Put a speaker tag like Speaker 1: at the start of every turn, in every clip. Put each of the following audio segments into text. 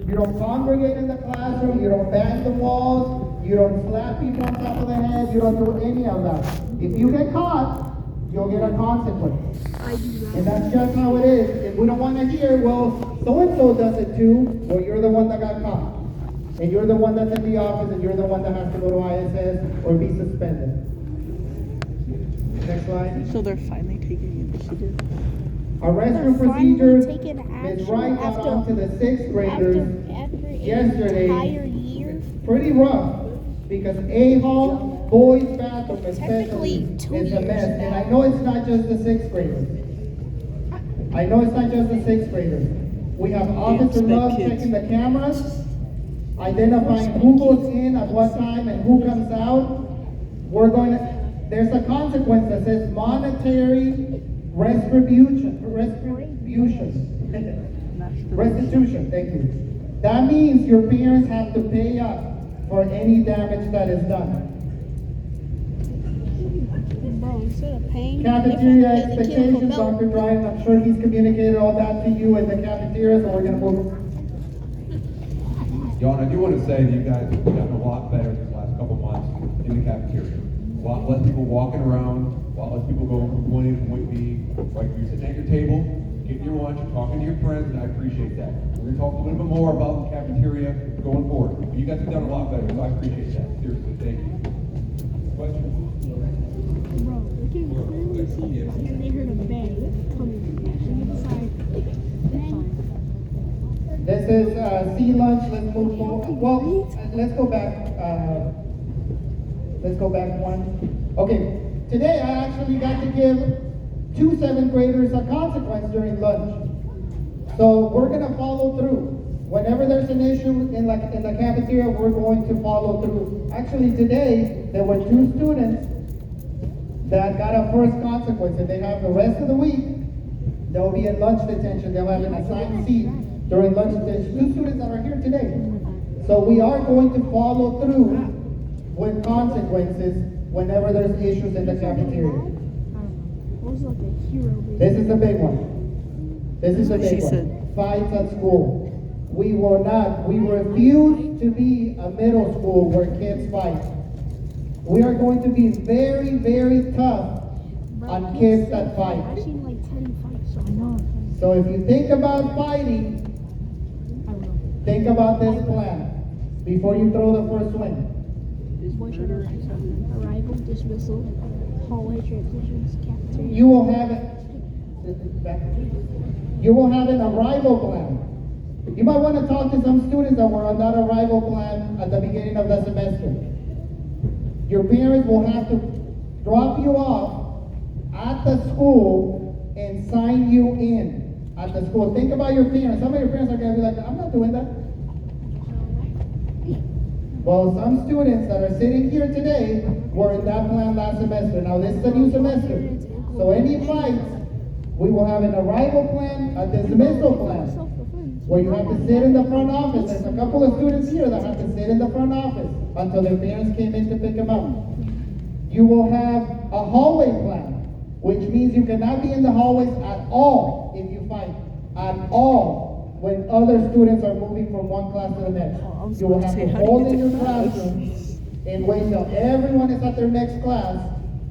Speaker 1: You don't congregate in the classroom, you don't bang the walls, you don't slap people on top of the head, you don't do any of that. If you get caught, you'll get a consequence. And that's just how it is. If we don't want to hear, well, so-and-so does it too, well, you're the one that got caught. And you're the one that's in the office, and you're the one that has to go to ISS or be suspended. Next slide.
Speaker 2: So they're finally taking initiative.
Speaker 1: Our rescue
Speaker 3: They're finally
Speaker 1: procedures
Speaker 3: taking
Speaker 1: is
Speaker 3: action
Speaker 1: right
Speaker 3: after-
Speaker 1: on to the sixth graders.
Speaker 3: After an
Speaker 1: Yesterday,
Speaker 3: entire year.
Speaker 1: pretty rough because A-Hall, boys' bathroom especially,
Speaker 3: Technically, 2
Speaker 1: is a
Speaker 3: years
Speaker 1: mess. And I
Speaker 3: now.
Speaker 1: know it's not just the sixth graders. I know it's not just the sixth graders. We have Officer
Speaker 2: expect
Speaker 1: Love
Speaker 2: kids.
Speaker 1: checking the cameras, identifying who goes in at what time and who comes out. There's a consequence that says monetary restitution, thank you. That means your parents have to pay up for any damage that is done.
Speaker 3: Bro, instead of paying,
Speaker 1: Cafeteria
Speaker 3: they pay the kid for
Speaker 1: expectations,
Speaker 3: milk.
Speaker 1: Dr. Dryden, I'm sure he's communicated all that to you in the cafeteria, so we're gonna move.
Speaker 4: Yon, I do want to say that you guys have gotten a lot better these last couple months in the cafeteria. A lot less people walking around, a lot less people going from point A to point B. Like you're sitting at your table, getting your lunch, talking to your friends, and I appreciate that. We're gonna talk a little bit more about the cafeteria going forward. But you guys have done a lot better, so I appreciate that. Seriously, thank you. Question?
Speaker 3: Bro, they can clearly see it, and they heard a bang coming. So you decide, bang.
Speaker 1: This is sea lunch, let's move forward. Well, let's go back, one. Okay, today I actually got to give 2 seventh graders a consequence during lunch. So we're gonna follow through. Whenever there's an issue in the cafeteria, we're going to follow through. Actually, today, there were 2 students that got a first consequence. If they have the rest of the week, they'll be in lunch detention. They'll have an assigned seat during lunch detention. 2 students that are here today. So we are going to follow through with consequences whenever there's issues in the cafeteria.
Speaker 3: What was like a hero?
Speaker 1: This is the big one. This is the big
Speaker 2: She
Speaker 1: one.
Speaker 2: said-
Speaker 1: Fights at school. We refuse to be a middle school where kids fight. We are going to be very, very tough on kids that fight.
Speaker 3: I've seen like 10 fights, so I know.
Speaker 1: So if you think about fighting,
Speaker 3: I will.
Speaker 1: think about this plan before you throw the first swing.
Speaker 3: What should I write? Arrival, dismissal, hallway transitions, cafeteria.
Speaker 1: You will have it. You will have an arrival plan. You might want to talk to some students that were on that arrival plan at the beginning of the semester. Your parents will have to drop you off at the school and sign you in at the school. Think about your parents. Some of your parents are going to be like, I'm not doing that. Well, some students that are sitting here today were in that plan last semester. Now this is a new semester. So any fights, we will have an arrival plan, a dismissal plan,
Speaker 3: Self-defense.
Speaker 1: where you have to sit in the front office. There's a couple of students here that have to sit in the front office until their parents came in to pick them up. You will have a hallway plan, which means you cannot be in the hallways at all if you fight. At all, when other students are moving from one class to the next.
Speaker 2: Oh, I was
Speaker 1: You will
Speaker 2: about
Speaker 1: have
Speaker 2: to say,
Speaker 1: to
Speaker 2: how do you
Speaker 1: hold
Speaker 2: get
Speaker 1: in
Speaker 2: to
Speaker 1: your
Speaker 2: class?
Speaker 1: classroom and wait till everyone is at their next class,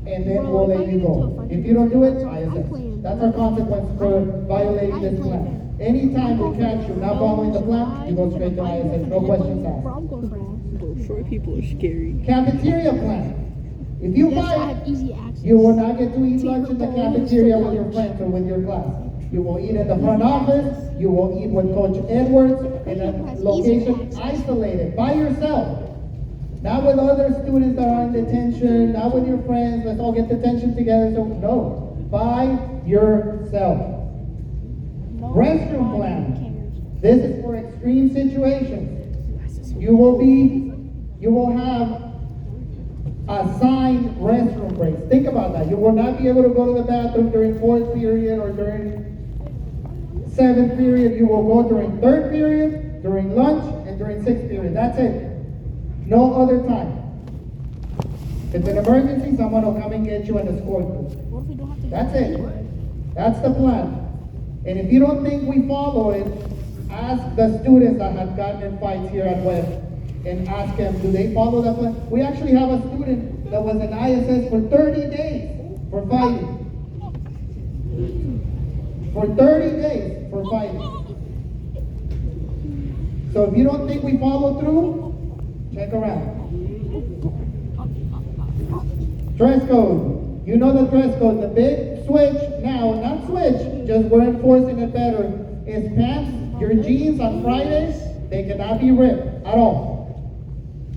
Speaker 1: and then
Speaker 3: Bro,
Speaker 1: we'll
Speaker 3: if I
Speaker 1: let you
Speaker 3: get into a
Speaker 1: go.
Speaker 3: fight
Speaker 1: If you don't do it,
Speaker 3: I'm
Speaker 1: ISS.
Speaker 3: playing.
Speaker 1: That's our consequence for violating this plan. Anytime we catch you not following the plan, you go straight to ISS, no questions
Speaker 3: Bro,
Speaker 1: asked.
Speaker 3: I'm going for it.
Speaker 2: Bro, short people are scary.
Speaker 1: Cafeteria plan. If you
Speaker 3: Yes, I
Speaker 1: fight,
Speaker 3: have easy access.
Speaker 1: you will not get to eat lunch in the cafeteria with your friends or with your class. You will eat in the front office, you will eat with Coach Edwards in a location isolated, by yourself. Not with other students that are in detention, not with your friends, let's all get detention together, so no, by yourself. Restroom plan. This is for extreme situations. You will have assigned restroom breaks. Think about that. You will not be able to go to the bathroom during 4th period or during 7th period. You will go during 3rd period, during lunch, and during 6th period. That's it. No other time. If it's an emergency, someone will come and get you and escort you.
Speaker 3: What if we don't have to?
Speaker 1: That's it. That's the plan. And if you don't think we follow it, ask the students that have gotten in fights here at West and ask them, do they follow the plan? We actually have a student that was in ISS for 30 days for fighting. For 30 days for fighting. So if you don't think we follow through, check around. Dress code. You know the dress code. The big switch now, not switch, just we're enforcing it better, is pants, your jeans on Fridays, they cannot be ripped at all.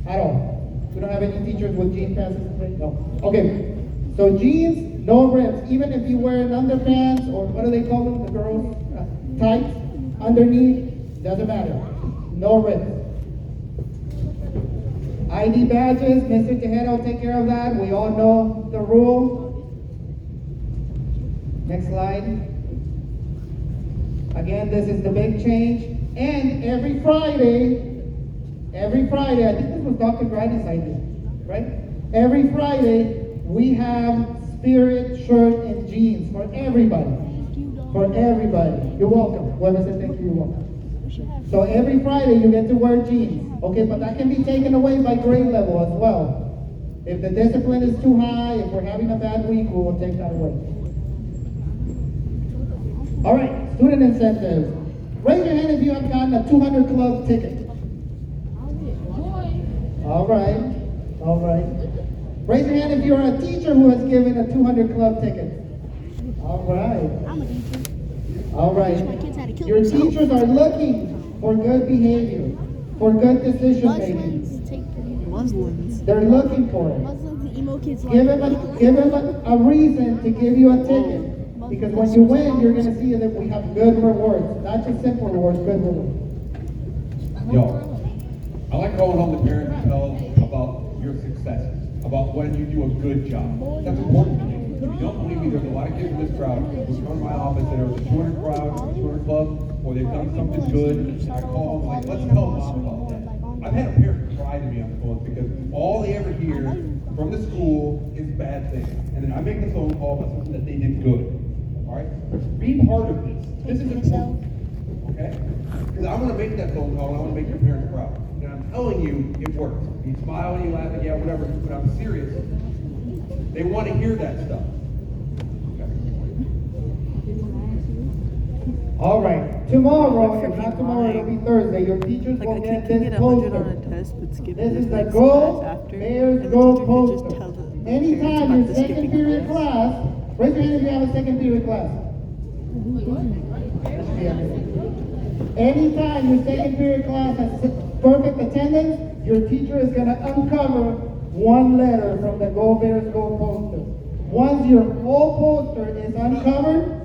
Speaker 1: At all. We don't have any teachers with jean pants? No. Okay. So jeans, no rips. Even if you wear an underpants, or what do they call them, the girls? Tights underneath, doesn't matter. No rips. ID badges, Mr. Tejeda will take care of that. We all know the rule. Next slide. Again, this is the big change. And every Friday, I think this was Dr. Grani's idea, right? Every Friday, we have spirit shirt and jeans for everybody. For everybody. You're welcome. Whoever said thank you, you're welcome. So every Friday you get to wear jeans. Okay, but that can be taken away by grade level as well. If the discipline is too high, if we're having a bad week, we will take that away. All right, student incentives. Raise your hand if you have gotten a 200 club ticket. All right. Raise your hand if you're a teacher who has given a 200 club ticket. All right.
Speaker 3: I'm a teacher.
Speaker 1: All right.
Speaker 3: My kids had to kill
Speaker 1: Your
Speaker 3: themselves.
Speaker 1: teachers are looking for good behavior, for good decision making.
Speaker 3: Muslims take
Speaker 2: Muslims.
Speaker 1: They're looking for it.
Speaker 3: Muslims and emo kids like
Speaker 1: Give them a reason to give you a ticket. Because when you win, you're going to see that we have good rewards. Not just simple rewards, good rewards.
Speaker 4: Yo, I like going home to parents and tell them about your successes, about when you do a good job. That's important to me. If you don't believe me, there's a lot of kids in this crowd who come to my office that are the 200 crowd, 200 club, or they've done something good. I call them like, let's tell mom about that. I've had a parent cry to me on the phone because all they ever hear from the school is bad things. And then I make the phone call about something that they did good. All right? Be part of this. This is important. Okay? Because I want to make that phone call and I want to make your parents proud. And I'm telling you, it works. You smile and you laugh and yeah, whatever, but I'm serious. They want to hear that stuff. Okay.
Speaker 1: All right. Tomorrow, if not tomorrow, it'll be Thursday. Your teachers
Speaker 2: Like,
Speaker 1: will
Speaker 2: I
Speaker 1: get
Speaker 2: can
Speaker 1: this
Speaker 2: get 100 on
Speaker 1: poster.
Speaker 2: a test, but skipping
Speaker 1: This is the
Speaker 2: next
Speaker 1: Go
Speaker 2: class after.
Speaker 1: Bears
Speaker 2: and the
Speaker 1: Go
Speaker 2: teacher could just
Speaker 1: poster.
Speaker 2: tell the
Speaker 1: Anytime
Speaker 2: parents
Speaker 1: your
Speaker 2: about the
Speaker 1: second
Speaker 2: skipping
Speaker 1: period
Speaker 2: class.
Speaker 1: class, raise your hand if you have a second period class. Anytime your second period class has perfect attendance, your teacher is going to uncover one letter from the Go Bears Go poster. Once your whole poster is uncovered,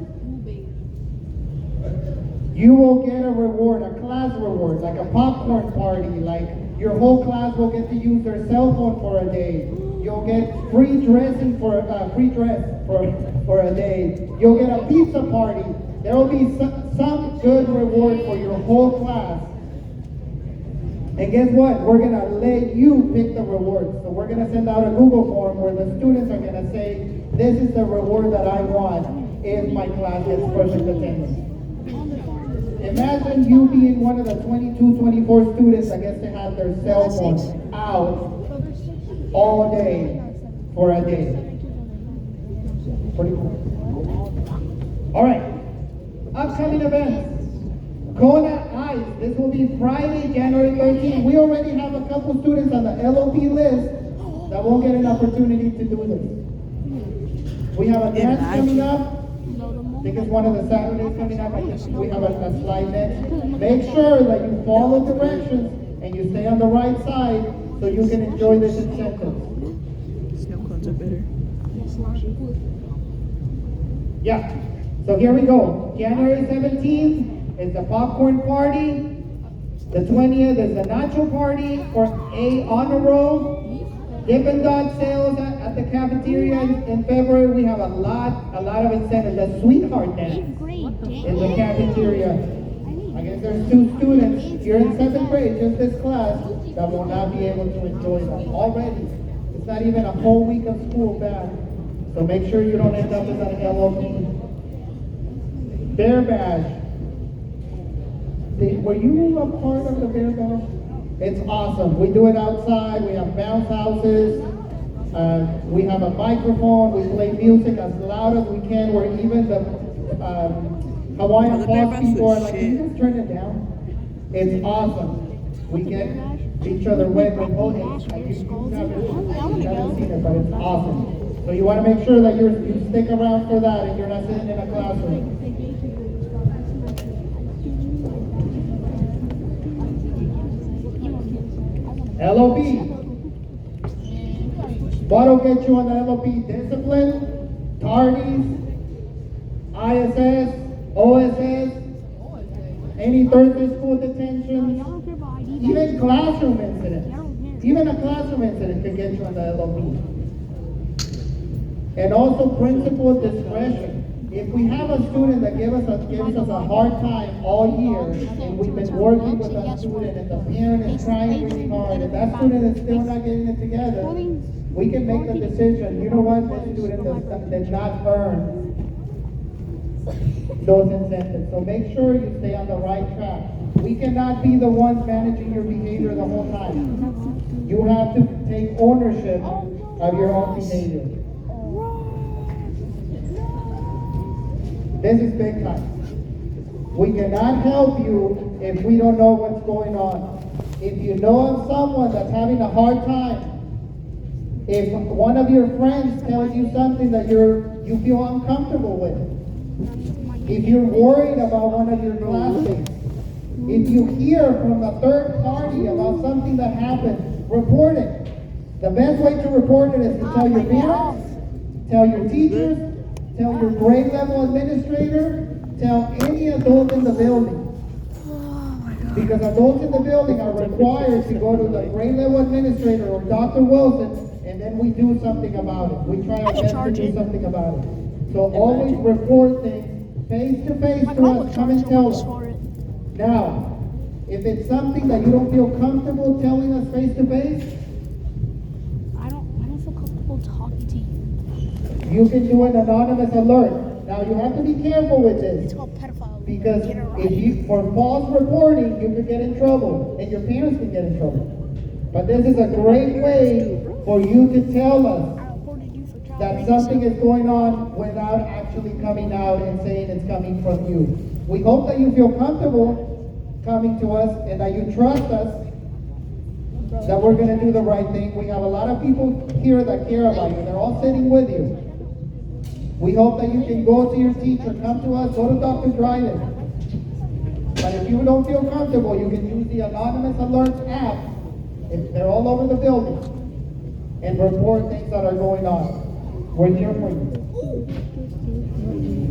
Speaker 1: you will get a reward, a class reward, like a popcorn party, like your whole class will get to use their cell phone for a day. You'll get free dressing for free dress for a day. You'll get a pizza party. There will be some good reward for your whole class. And guess what? We're going to let you pick the rewards. So we're going to send out a Google form where the students are going to say, this is the reward that I want if my class gets perfect attendance. Imagine you being one of the 22, 24 students that gets to have their cell phone out all day for a day. Pretty cool. All right. Upcoming events. Kona Ice. This will be Friday, January 13th. We already have a couple students on the LOP list that won't get an opportunity to do this. We have a dance coming up. I think it's one of the Saturdays coming up. I think we have a slide next. Make sure that you follow directions and you stay on the right side so you can enjoy this incentive.
Speaker 2: Snow cones are better.
Speaker 1: Yeah. So here we go. January 17th is the popcorn party. The 20th is the nacho party for A honor roll. Dippin' Dot sales at the cafeteria in February. We have a lot of incentives. The sweetheart dance in the cafeteria. I guess there's 2 students here in 7th grade, just this class, that will not be able to enjoy them already. It's not even a whole week of school back. So make sure you don't end up as an LOP. Bear Bash. Were you a part of the Bear Bash? It's awesome. We do it outside. We have bounce houses. We have a microphone. We play music as loud as we can. Where even the Hawaiian
Speaker 2: The Bear
Speaker 1: Boss
Speaker 2: Bash
Speaker 1: people
Speaker 2: was
Speaker 1: are like, "Can you
Speaker 2: shit.
Speaker 1: just turn it down?" It's awesome. We get each other wet with holding. You haven't seen it, but it's awesome. So you want to make sure that you stick around for that and you're not sitting in a classroom. LOP. What'll get you on the LOP? Discipline, tardies, ISS, OSS, any Thursday school detention, even classroom incidents. Even a classroom incident can get you on the LOP. And also principal discretion. If we have a student that gives us a hard time all year, and we've been working with that student, and the parent is trying really hard, and that student is still not getting it together, we can make the decision, you know what, this student did not earn those incentives. So make sure you stay on the right track. We cannot be the ones managing your behavior the whole time. You have to take ownership of your own behavior. This is big time. We cannot help you if we don't know what's going on. If you know of someone that's having a hard time, if one of your friends tells you something that you feel uncomfortable with, if you're worried about one of your classmates, if you hear from a third party about something that happened, report it. The best way to report it is to tell your parents, tell your teachers, tell your grade level administrator, tell any adult in the building. Because adults in the building are required to go to the grade level administrator or Dr. Wilson, and then we do something about it. We try our best to do something about it. So always report things face to face to us, come and tell us. Now, if it's something that you don't feel comfortable telling us face to face,
Speaker 3: I don't feel comfortable talking to you.
Speaker 1: you can do an anonymous alert. Now you have to be careful with this.
Speaker 3: It's called pedophile.
Speaker 1: Because if you, for false reporting, you could get in trouble, and your parents can get in trouble. But this is a great way for you to tell us
Speaker 3: I reported you for child
Speaker 1: that
Speaker 3: abuse.
Speaker 1: something is going on without actually coming out and saying it's coming from you. We hope that you feel comfortable coming to us and that you trust us that we're going to do the right thing. We have a lot of people here that care about you. They're all sitting with you. We hope that you can go to your teacher, come to us, go to Dr. Dryden. But if you don't feel comfortable, you can use the Anonymous Alerts app. They're all over the building. And report things that are going on. We're here for you.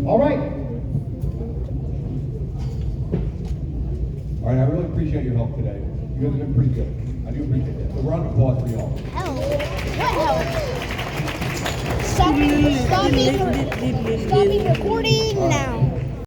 Speaker 1: All right.
Speaker 4: All right, I really appreciate your help today. You guys have been pretty good. I do appreciate that. So round of applause for y'all.
Speaker 3: Help? What help? Stop me recording now.